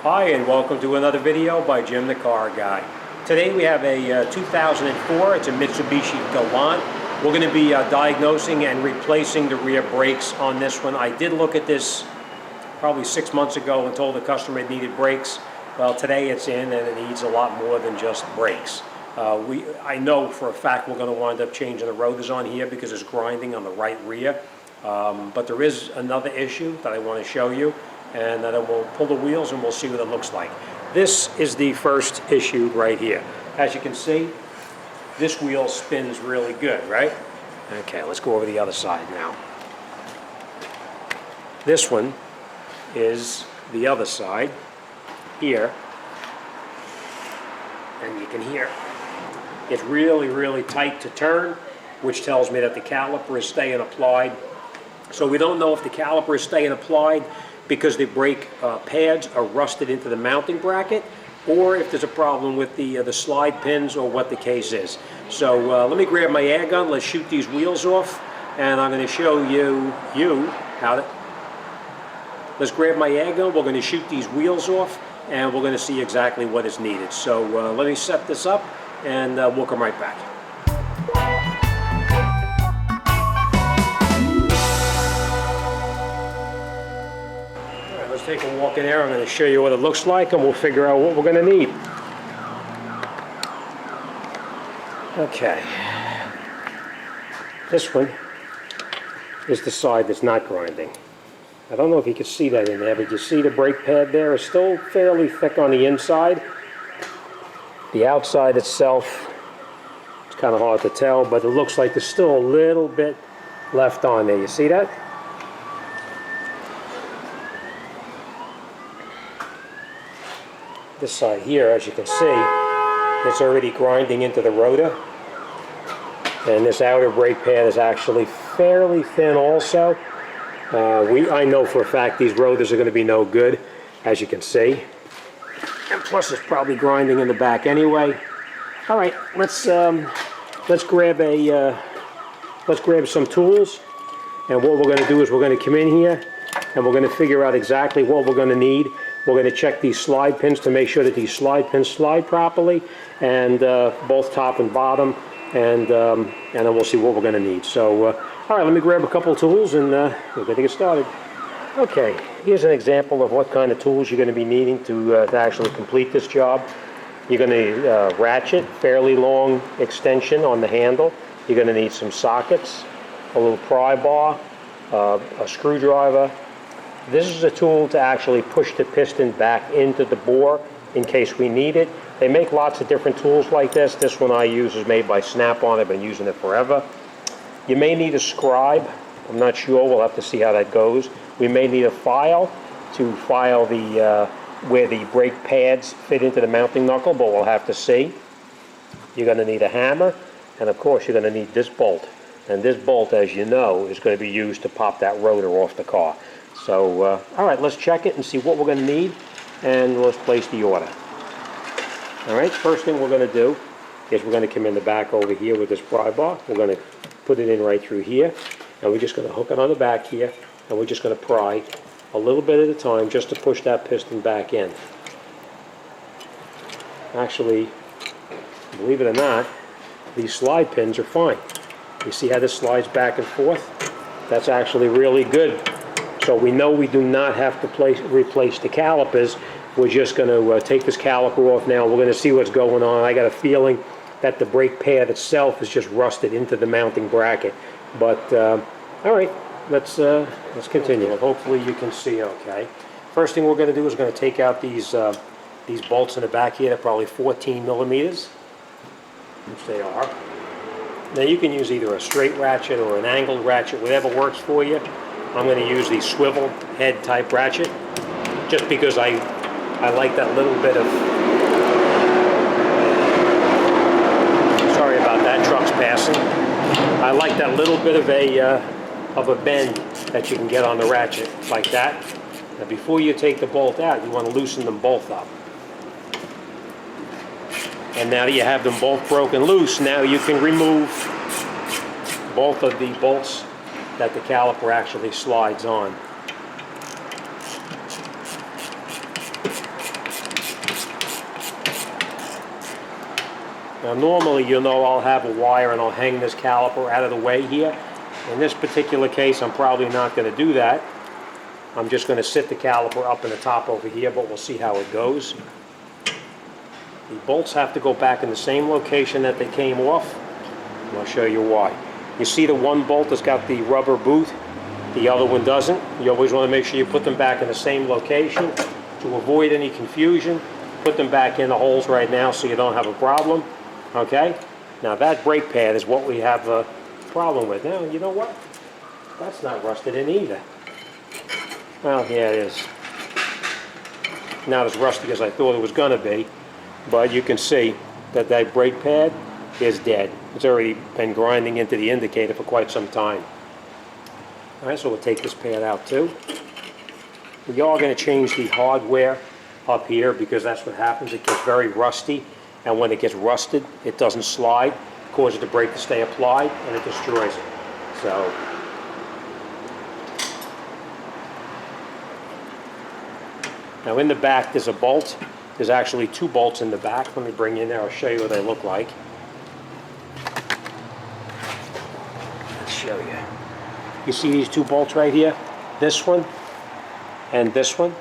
Hi, and welcome to another video by Jim the Car Guy. Today we have a 2004, it's a Mitsubishi Galant. We're going to be diagnosing and replacing the rear brakes on this one. I did look at this probably 6 months ago and told the customer it needed brakes. Well, today it's in and it needs a lot more than just brakes. I know for a fact we're going to wind up changing the rotors on here because it's grinding on the right rear. But there is another issue that I want to show you, and then we'll pull the wheels and we'll see what it looks like. This is the first issue right here. As you can see, this wheel spins really good, right? Okay, let's go over the other side now. This one is the other side here, and you can hear it's really tight to turn, which tells me that the caliper is staying applied. So we don't know if the caliper is staying applied because the brake pads are rusted into the mounting bracket, or if there's a problem with the slide pins, or what the case is. So let me grab my air gun, let's shoot these wheels off, and I'm going to show you how to... Let's grab my air gun, we're going to shoot these wheels off, and we're going to see exactly what is needed. So let me set this up, and we'll come right back. Let's take a walk in there. I'm going to show you what it looks like, and we'll figure out what we're going to need. Okay. This one is the side that's not grinding. I don't know if you can see that in there, but you see the brake pad there is still fairly thick on the inside. The outside itself, it's kind of hard to tell, but it looks like there's still a little bit left on there. You see that? This side here, as you can see, it's already grinding into the rotor, and this outer brake pad is actually fairly thin also. I know for a fact these rotors are going to be no good, as you can see, and plus it's probably grinding in the back anyway. All right, let's grab some tools, and what we're going to do is we're going to come in here and we're going to figure out exactly what we're going to need. We're going to check these slide pins to make sure that these slide pins slide properly, and both top and bottom, and then we'll see what we're going to need. So, all right, let me grab a couple of tools, and we're going to get started. Okay, here's an example of what kind of tools you're going to be needing to actually complete this job. You're going to ratchet, fairly long extension on the handle. You're going to need some sockets, a little pry bar, a screwdriver. This is a tool to actually push the piston back into the bore in case we need it. They make lots of different tools like this. This one I use is made by Snap-on. I've been using it forever. You may need a scribe. I'm not sure. We'll have to see how that goes. We may need a file to file the where the brake pads fit into the mounting knuckle, but we'll have to see. You're going to need a hammer, and of course you're going to need this bolt. And this bolt, as you know, is going to be used to pop that rotor off the car. So, all right, let's check it and see what we're going to need, and let's place the order. All right, first thing we're going to do is we're going to come in the back over here with this pry bar. We're going to put it in right through here, and we're just going to hook it on the back here, and we're just going to pry a little bit at a time just to push that piston back in. Actually, believe it or not, these slide pins are fine. You see how this slides back and forth? That's actually really good. So we know we do not have to replace the calipers. We're just going to take this caliper off now. We're going to see what's going on. I got a feeling that the brake pad itself is just rusted into the mounting bracket. But all right, let's continue. Hopefully you can see okay. First thing we're going to do is we're going to take out these bolts in the back here. They're probably 14 millimeters, which they are. Now you can use either a straight ratchet or an angled ratchet, whatever works for you. I'm going to use the swivel head type ratchet just because I like that little bit of... Sorry about that, truck's passing. I like that little bit of a bend that you can get on the ratchet like that. Now before you take the bolt out, you want to loosen them both up. And now that you have them both broken loose, now you can remove both of the bolts that the caliper actually slides on. Now normally, you know, I'll have a wire and I'll hang this caliper out of the way here. In this particular case, I'm probably not going to do that. I'm just going to sit the caliper up in the top over here, but we'll see how it goes. The bolts have to go back in the same location that they came off. And I'll show you why. You see the one bolt that's got the rubber boot, the other one doesn't. You always want to make sure you put them back in the same location to avoid any confusion. Put them back in the holes right now so you don't have a problem. Okay? Now that brake pad is what we have a problem with. Now, you know what? That's not rusted in either. Well, yeah, it is. Not as rusty as I thought it was going to be, but you can see that that brake pad is dead. It's already been grinding into the indicator for quite some time. All right, so we'll take this pad out too. We are going to change the hardware up here because that's what happens. It gets very rusty, and when it gets rusted, it doesn't slide, causes the brake to stay applied, and it destroys it. So, now in the back there's a bolt. There's actually two bolts in the back. Let me bring you in there. I'll show you what they look like. Let's show you. You see these two bolts right here? This one and this one.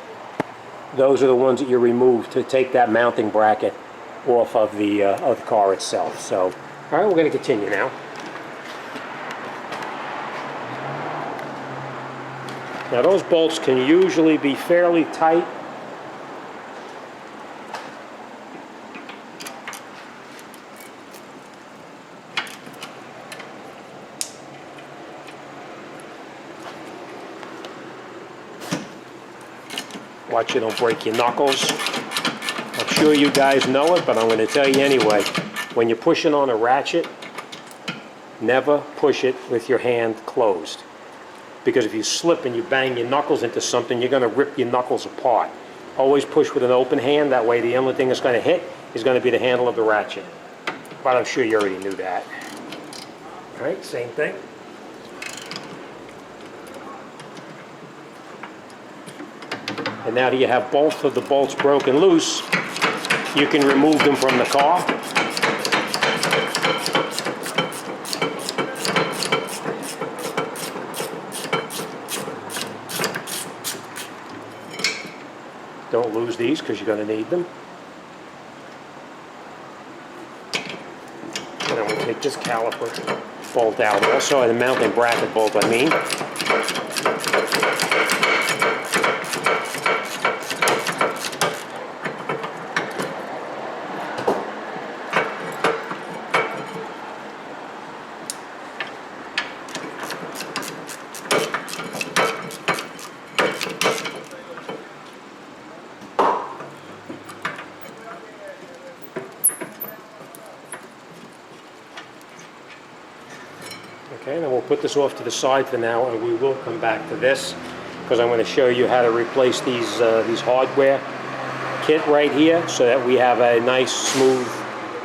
Those are the ones that you remove to take that mounting bracket off of the car itself. So, all right, we're going to continue now. Now those bolts can usually be fairly tight. Watch you don't break your knuckles. I'm sure you guys know it, but I'm going to tell you anyway. When you're pushing on a ratchet, never push it with your hand closed. Because if you slip and you bang your knuckles into something, you're going to rip your knuckles apart. Always push with an open hand. That way the only thing that's going to hit is going to be the handle of the ratchet. But I'm sure you already knew that. All right, same thing. And now that you have both of the bolts broken loose, you can remove them from the car. Don't lose these because you're going to need them. And then we'll take this caliper bolt out. Also the mounting bracket bolt, I mean. Okay, then we'll put this off to the side for now, and we will come back to this because I'm going to show you how to replace these hardware kit right here so that we have a nice smooth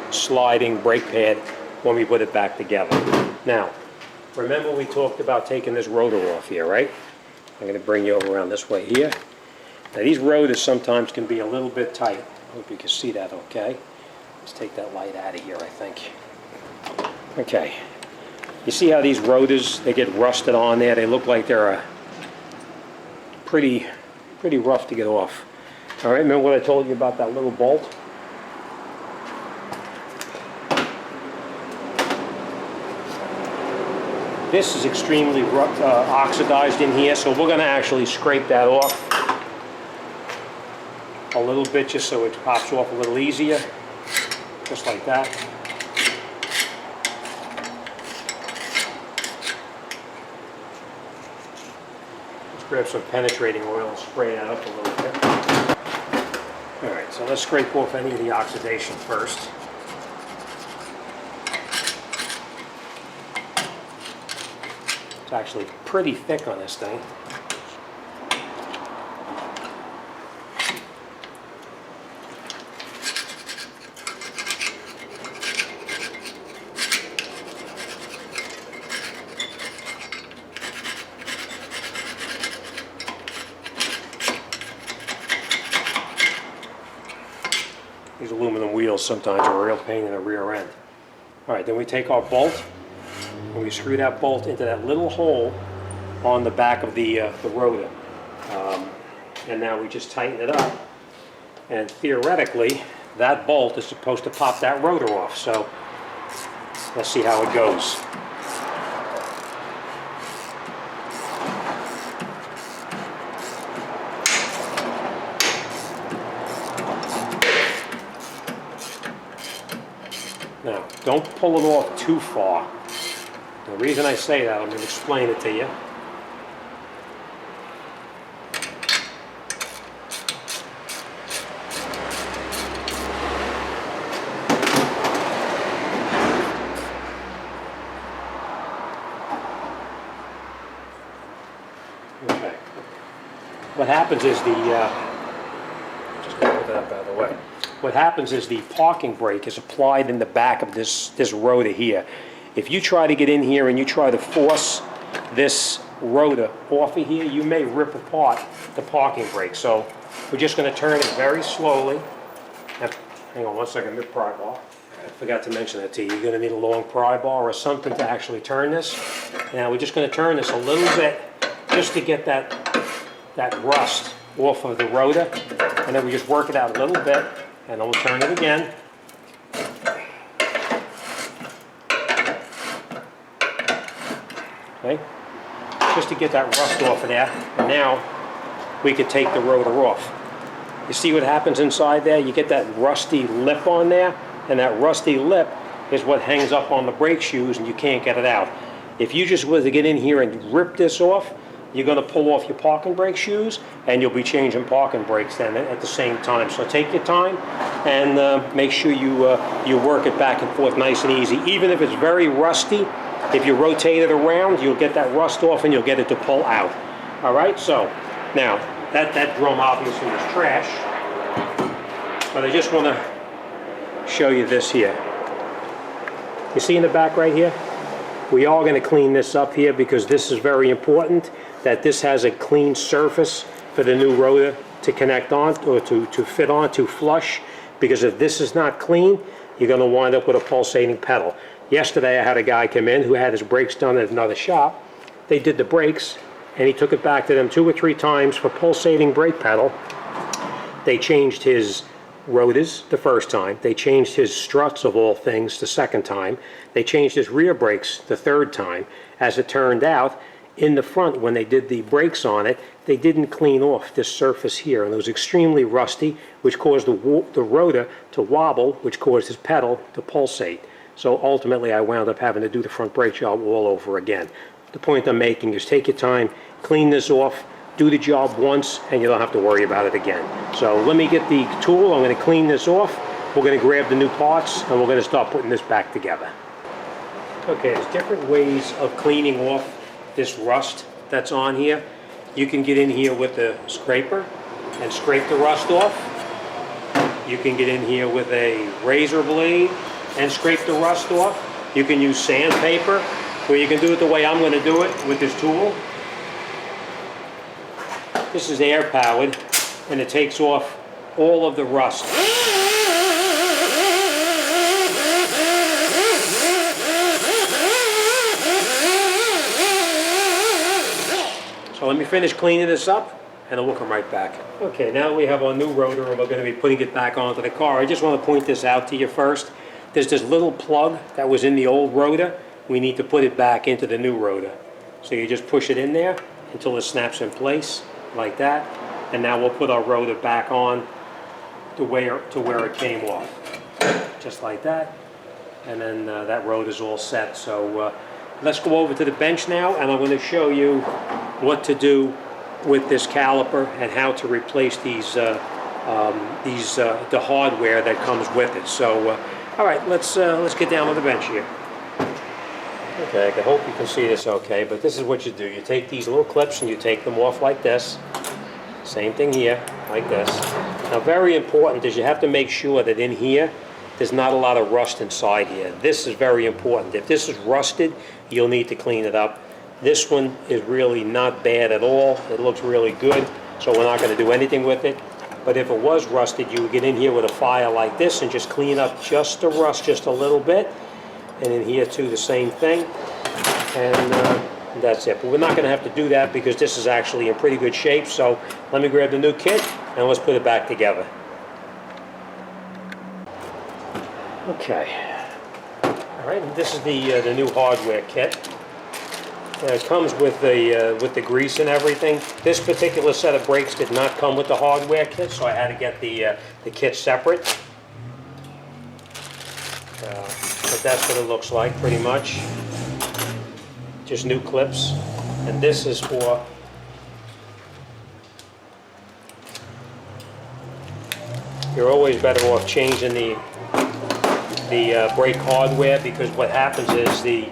sliding brake pad when we put it back together. Now, remember we talked about taking this rotor off here, right? I'm going to bring you over around this way here. Now these rotors sometimes can be a little bit tight. I hope you can see that okay. Let's take that light out of here, I think. Okay. You see how these rotors, they get rusted on there? They look like they're pretty rough to get off. All right, remember what I told you about that little bolt? This is extremely oxidized in here, so we're going to actually scrape that off a little bit just so it pops off a little easier, just like that. Grab some penetrating oil and spray that up a little bit. All right, so let's scrape off any of the oxidation first. It's actually pretty thick on this thing. These aluminum wheels sometimes are a real pain in the rear end. All right, then we take our bolt and we screw that bolt into that little hole on the back of the rotor. And now we just tighten it up. And theoretically, that bolt is supposed to pop that rotor off. So let's see how it goes. Now, don't pull it off too far. The reason I say that, I'm going to explain it to you. Okay. What happens is just going to put that out of the way. What happens is the parking brake is applied in the back of this rotor here. If you try to get in here and you try to force this rotor off of here, you may rip apart the parking brake. So we're just going to turn it very slowly. Now, hang on one second, the pry bar. I forgot to mention that to you. You're going to need a long pry bar or something to actually turn this. Now we're just going to turn this a little bit just to get that rust off of the rotor. And then we just work it out a little bit. And then we'll turn it again. Okay, just to get that rust off of there. And now we can take the rotor off. You see what happens inside there? You get that rusty lip on there, and that rusty lip is what hangs up on the brake shoes, and you can't get it out. If you just were to get in here and rip this off, you're going to pull off your parking brake shoes, and you'll be changing parking brakes then at the same time. So take your time and make sure you work it back and forth nice and easy. Even if it's very rusty, if you rotate it around, you'll get that rust off and you'll get it to pull out. All right, so now that drum obviously is trash, but I just want to show you this here. You see in the back right here? We are going to clean this up here because this is very important that this has a clean surface for the new rotor to connect on or to fit on, to flush, because if this is not clean, you're going to wind up with a pulsating pedal. Yesterday I had a guy come in who had his brakes done at another shop. They did the brakes and he took it back to them 2 or 3 times for pulsating brake pedal. They changed his rotors the first time. They changed his struts of all things the second time. They changed his rear brakes the third time. As it turned out, in the front, when they did the brakes on it, they didn't clean off this surface here, and it was extremely rusty, which caused the rotor to wobble, which caused his pedal to pulsate. So ultimately I wound up having to do the front brake job all over again. The point I'm making is take your time, clean this off, do the job once, and you don't have to worry about it again. So let me get the tool, I'm going to clean this off, we're going to grab the new parts, and we're going to start putting this back together. Okay, there's different ways of cleaning off this rust that's on here. You can get in here with a scraper and scrape the rust off. You can get in here with a razor blade and scrape the rust off. You can use sandpaper, or you can do it the way I'm going to do it with this tool. This is air powered and it takes off all of the rust. So let me finish cleaning this up and then we'll come right back. Okay, now we have our new rotor and we're going to be putting it back onto the car. I just want to point this out to you first. There's this little plug that was in the old rotor. We need to put it back into the new rotor. So you just push it in there until it snaps in place like that. And now we'll put our rotor back on to where it came off. Just like that. And then that rotor's all set. So let's go over to the bench now and I'm going to show you what to do with this caliper and how to replace the hardware that comes with it. So all right, let's get down on the bench here. Okay, I hope you can see this okay, but this is what you do. You take these little clips and you take them off like this. Same thing here, like this. Now very important is you have to make sure that in here there's not a lot of rust inside here. This is very important. If this is rusted, you'll need to clean it up. This one is really not bad at all. It looks really good, so we're not going to do anything with it. But if it was rusted, you would get in here with a file like this and just clean up just the rust just a little bit. And in here too, the same thing. And that's it. But we're not going to have to do that because this is actually in pretty good shape. So let me grab the new kit and let's put it back together. Okay. All right, and this is the new hardware kit. It comes with the grease and everything. This particular set of brakes did not come with the hardware kit, so I had to get the kit separate. But that's what it looks like, pretty much. Just new clips, and this is for you're always better off changing the brake hardware, because what happens is the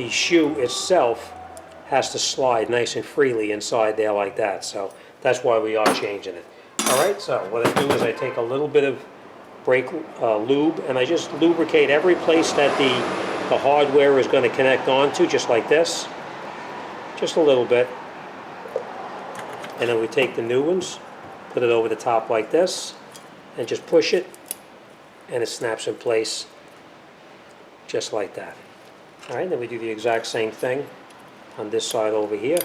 shoe itself has to slide nice and freely inside there like that. So that's why we are changing it. Alright, so what I do is I take a little bit of brake lube and I just lubricate every place that the hardware is going to connect onto, just like this. Just a little bit. And then we take the new ones, put it over the top like this, and just push it, and it snaps in place just like that. Alright, then we do the exact same thing on this side over here,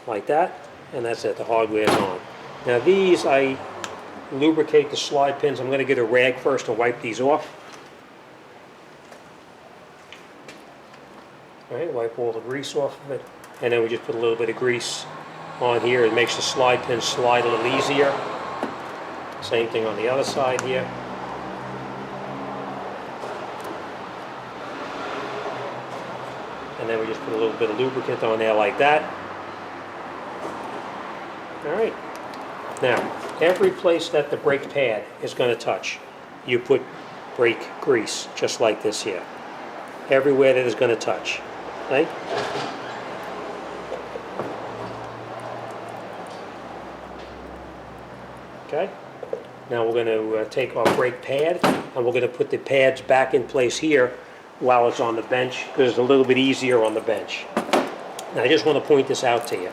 like that, and that's it, the hardware is on. Now these, I lubricate the slide pins. I'm going to get a rag first and wipe these off. Alright, wipe all the grease off of it, and then we just put a little bit of grease on here. It makes the slide pins slide a little easier. Same thing on the other side here. And then we just put a little bit of lubricant on there like that. Alright. Now, every place that the brake pad is going to touch, you put brake grease, just like this here. Everywhere that is going to touch. Okay? Okay? Now we're going to take our brake pad and we're going to put the pads back in place here while it's on the bench, because it's a little bit easier on the bench. Now I just want to point this out to you.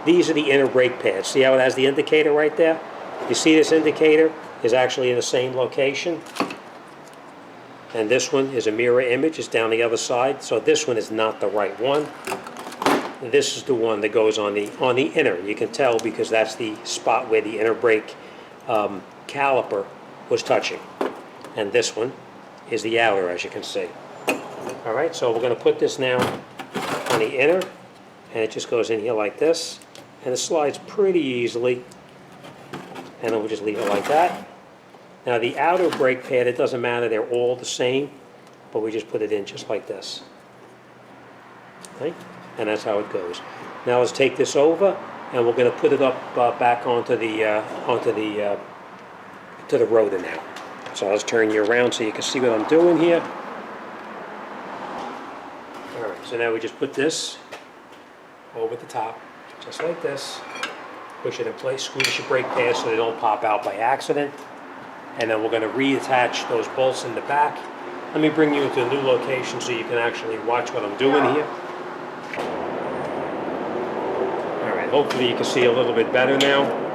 These are the inner brake pads. See how it has the indicator right there? You see this indicator is actually in the same location. And this one is a mirror image. It's down the other side. So this one is not the right one. This is the one that goes on the inner. You can tell because that's the spot where the inner brake caliper was touching. And this one is the outer, as you can see. Alright, so we're going to put this now on the inner, and it just goes in here like this, and it slides pretty easily, and then we'll just leave it like that. Now the outer brake pad, it doesn't matter, they're all the same, but we just put it in just like this. Okay? And that's how it goes. Now let's take this over, and we're going to put it up back onto the rotor now. So let's turn you around so you can see what I'm doing here. Alright, so now we just put this over the top, just like this. Push it in place, squeeze your brake pads so they don't pop out by accident. And then we're going to reattach those bolts in the back. Let me bring you into a new location so you can actually watch what I'm doing here. Alright, hopefully you can see a little bit better now.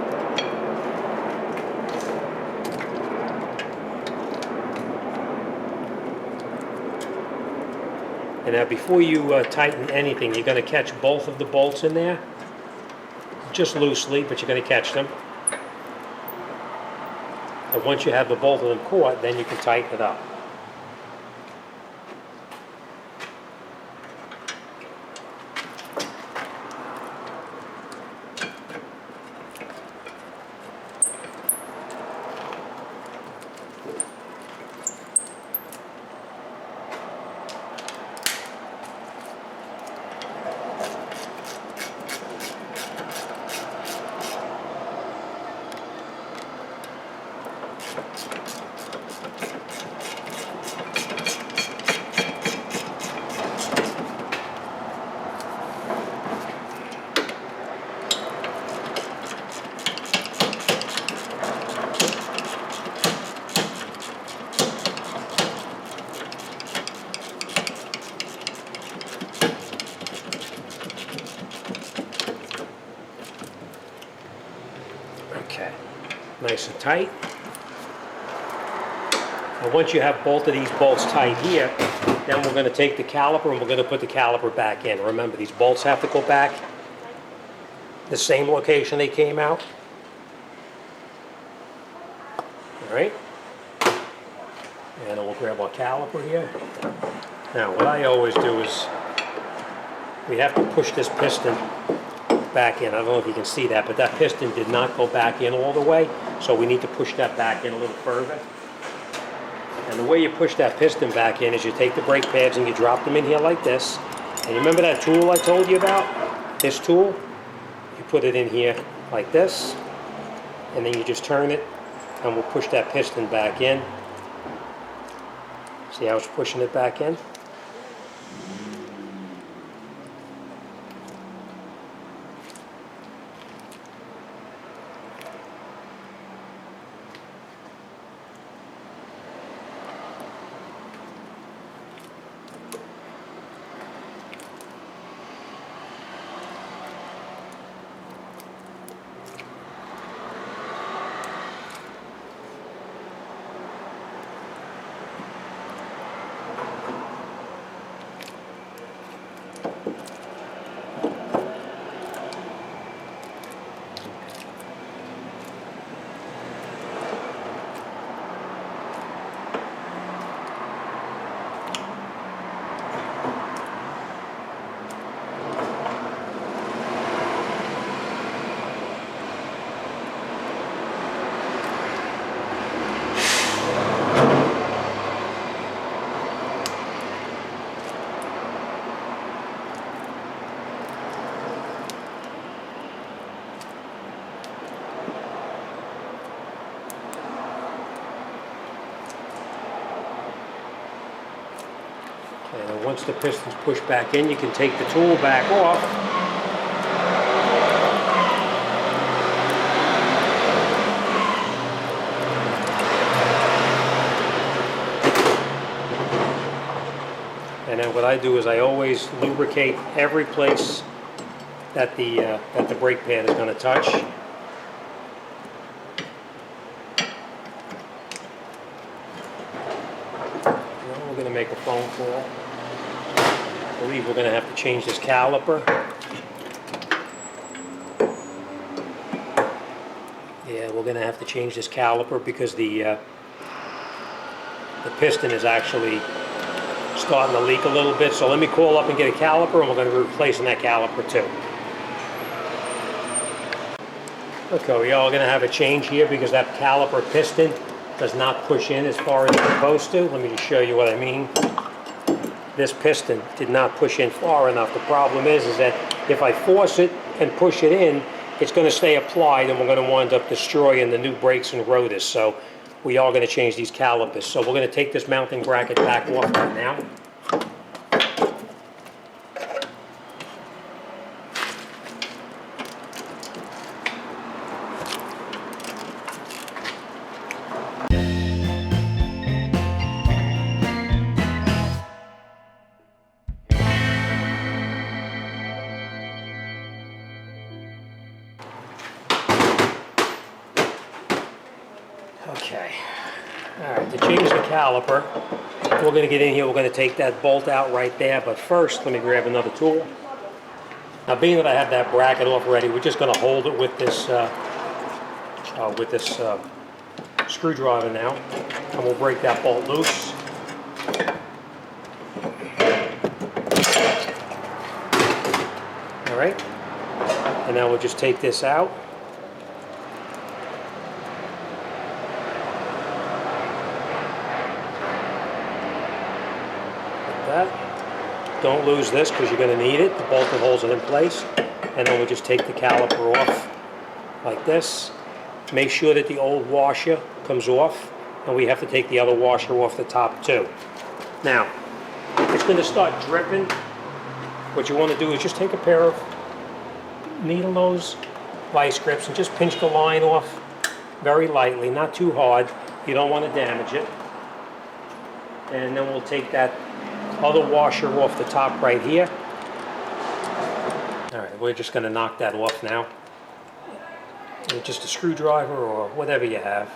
And now before you tighten anything, you're going to catch both of the bolts in there. Just loosely, but you're going to catch them. And once you have the both of them caught, then you can tighten it up. Okay, nice and tight. And once you have both of these bolts tight here, then we're going to take the caliper and we're going to put the caliper back in. Remember, these bolts have to go back the same location they came out. All right. And then we'll grab our caliper here. Now, what I always do is we have to push this piston back in. I don't know if you can see that, but that piston did not go back in all the way, so we need to push that back in a little further. And the way you push that piston back in is you take the brake pads and you drop them in here like this. And you remember that tool I told you about? This tool? You put it in here like this, and then you just turn it, and we'll push that piston back in. See how it's pushing it back in? And then once the piston's pushed back in, you can take the tool back off. And then what I do is I always lubricate every place that the brake pad is going to touch. Now we're going to make a phone call. I believe we're going to have to change this caliper. Yeah, we're going to have to change this caliper because the piston is actually starting to leak a little bit. So let me call up and get a caliper, and we're going to be replacing that caliper too. Okay, we are going to have a change here because that caliper piston does not push in as far as it's supposed to. Let me just show you what I mean. This piston did not push in far enough. The problem is that if I force it and push it in, it's going to stay applied, and we're going to wind up destroying the new brakes and rotors. So we are going to change these calipers. So we're going to take this mounting bracket back off right now. Okay, all right, to change the caliper, we're going to get in here, we're going to take that bolt out right there, but first, let me grab another tool. Now, being that I have that bracket off already, we're just going to hold it with this screwdriver now, and we'll break that bolt loose. All right, and now we'll just take this out. Don't lose this because you're going to need it. The bolting holds it in place. And then we'll just take the caliper off like this. Make sure that the old washer comes off, and we have to take the other washer off the top too. Now, it's going to start dripping. What you want to do is just take a pair of needle nose vice grips and just pinch the line off very lightly, not too hard. You don't want to damage it. And then we'll take that other washer off the top right here. All right, we're just going to knock that off now. with just a screwdriver or whatever you have.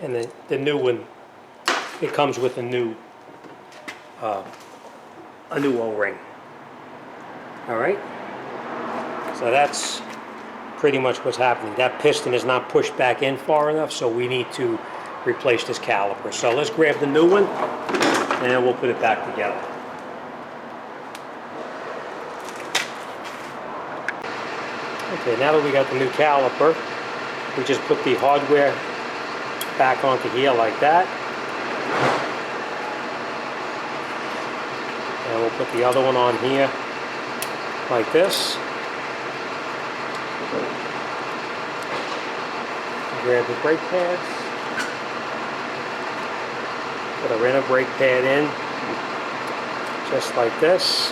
And the new one, it comes with a new O-ring. All right, so that's pretty much what's happening. That piston is not pushed back in far enough, so we need to replace this caliper. So let's grab the new one and then we'll put it back together. Okay, now that we got the new caliper, we just put the hardware back onto here like that. And we'll put the other one on here like this. Grab the brake pads. Put our inner brake pad in, just like this.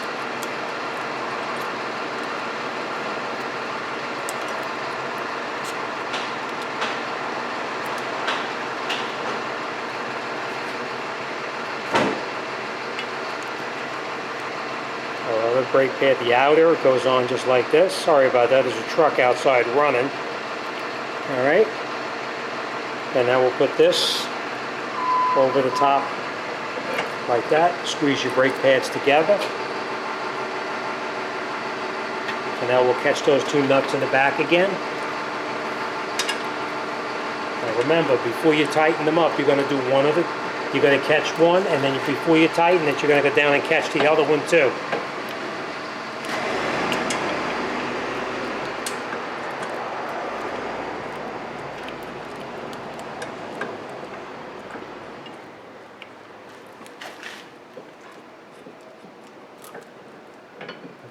Our other brake pad, the outer, goes on just like this. Sorry about that, there's a truck outside running. All right. And now we'll put this over the top like that. Squeeze your brake pads together. And now we'll catch those two nuts in the back again. Now remember, before you tighten them up, you're going to do one of it. You're going to catch one, and then before you tighten it, you're going to go down and catch the other one too.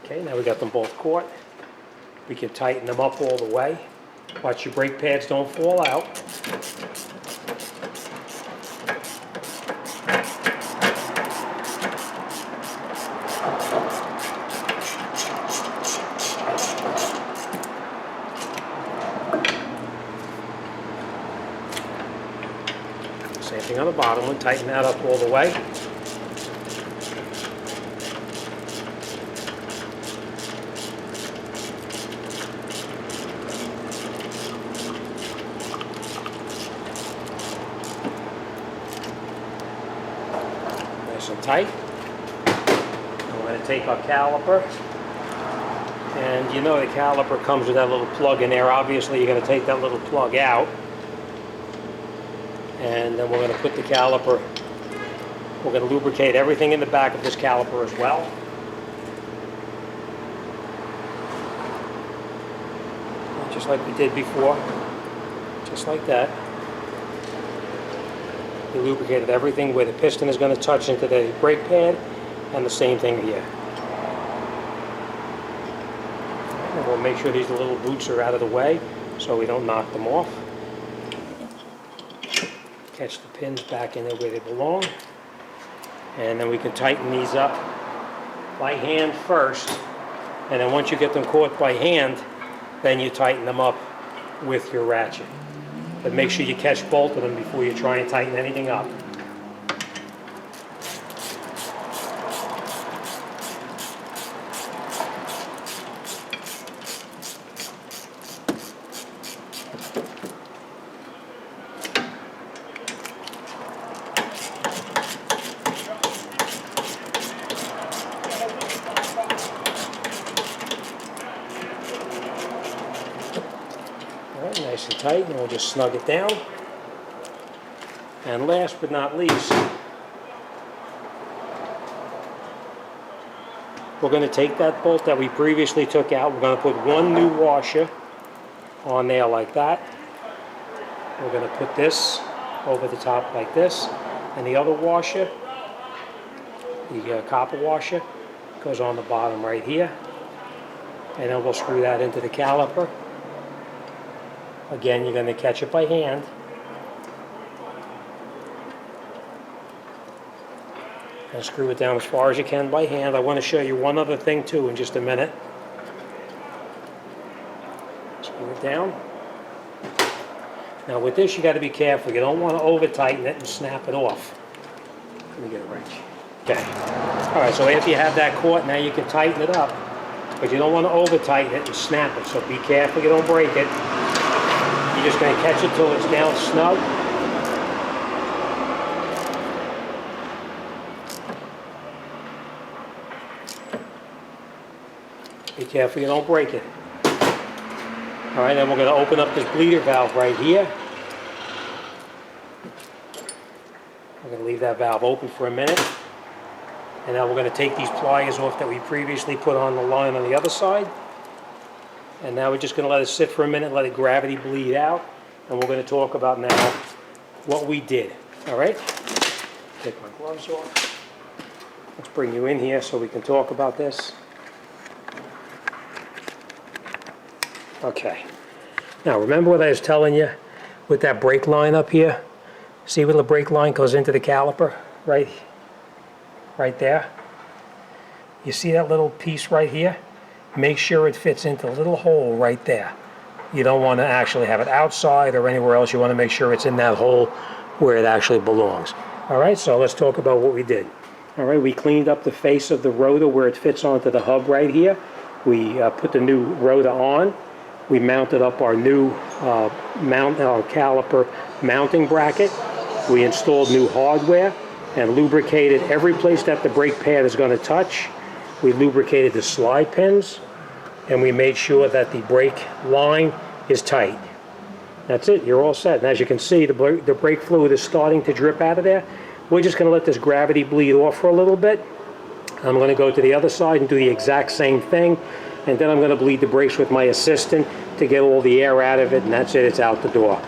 Okay, now we got them both caught. We can tighten them up all the way. Watch your brake pads don't fall out. Same thing on the bottom one, tighten that up all the way. And tight. And we're going to take our caliper, and you know the caliper comes with that little plug in there. Obviously you're going to take that little plug out, and then we're going to put the caliper, we're going to lubricate everything in the back of this caliper as well. Just like we did before, just like that. We lubricated everything where the piston is going to touch into the brake pad, and the same thing here. And we'll make sure these little boots are out of the way so we don't knock them off. Catch the pins back in there where they belong. And then we can tighten these up by hand first. And then once you get them caught by hand, then you tighten them up with your ratchet. But make sure you catch both of them before you try and tighten anything up. Nice and tight, and we'll just snug it down. And last but not least, we're going to take that bolt that we previously took out. We're going to put one new washer on there like that. We're going to put this over the top like this, and the other washer, the copper washer, goes on the bottom right here, and then we'll screw that into the caliper. Again, you're going to catch it by hand. And screw it down as far as you can by hand. I want to show you one other thing too in just a minute. Screw it down. Now with this, you got to be careful. You don't want to over tighten it and snap it off. Let me get a wrench. Okay. All right, so after you have that caught, now you can tighten it up. But you don't want to over tighten it and snap it. So be careful you don't break it. You're just going to catch it till it's down snug. Be careful you don't break it. All right, then we're going to open up this bleeder valve right here. We're going to leave that valve open for a minute. And now we're going to take these pliers off that we previously put on the line on the other side. And now we're just going to let it sit for a minute, let it gravity bleed out. And we're going to talk about now what we did. All right? Take my gloves off. Let's bring you in here so we can talk about this. Okay. Now remember what I was telling you with that brake line up here? See where the brake line goes into the caliper? Right there. You see that little piece right here? Make sure it fits into the little hole right there. You don't want to actually have it outside or anywhere else. You want to make sure it's in that hole where it actually belongs. All right, so let's talk about what we did. All right, we cleaned up the face of the rotor where it fits onto the hub right here. We put the new rotor on. We mounted up our new caliper mounting bracket. We installed new hardware and lubricated every place that the brake pad is going to touch. We lubricated the slide pins, and we made sure that the brake line is tight. That's it, you're all set. And as you can see, the brake fluid is starting to drip out of there. We're just going to let this gravity bleed off for a little bit. I'm going to go to the other side and do the exact same thing. And then I'm going to bleed the brakes with my assistant to get all the air out of it, and that's it, it's out the door.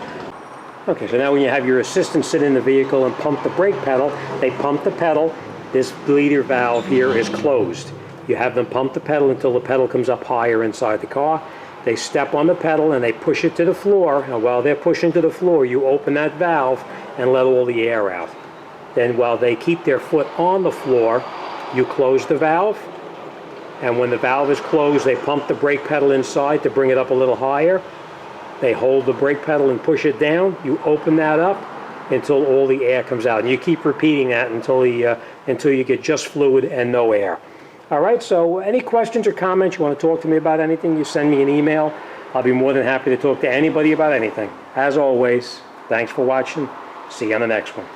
Okay, so now when you have your assistant sit in the vehicle and pump the brake pedal, they pump the pedal, this bleeder valve here is closed. You have them pump the pedal until the pedal comes up higher inside the car. They step on the pedal and they push it to the floor, and while they're pushing to the floor, you open that valve and let all the air out. Then while they keep their foot on the floor, you close the valve. And when the valve is closed, they pump the brake pedal inside to bring it up a little higher. They hold the brake pedal and push it down. You open that up until all the air comes out. And you keep repeating that until you get just fluid and no air. All right, so any questions or comments, you want to talk to me about anything, you send me an email. I'll be more than happy to talk to anybody about anything. As always, thanks for watching. See you on the next one.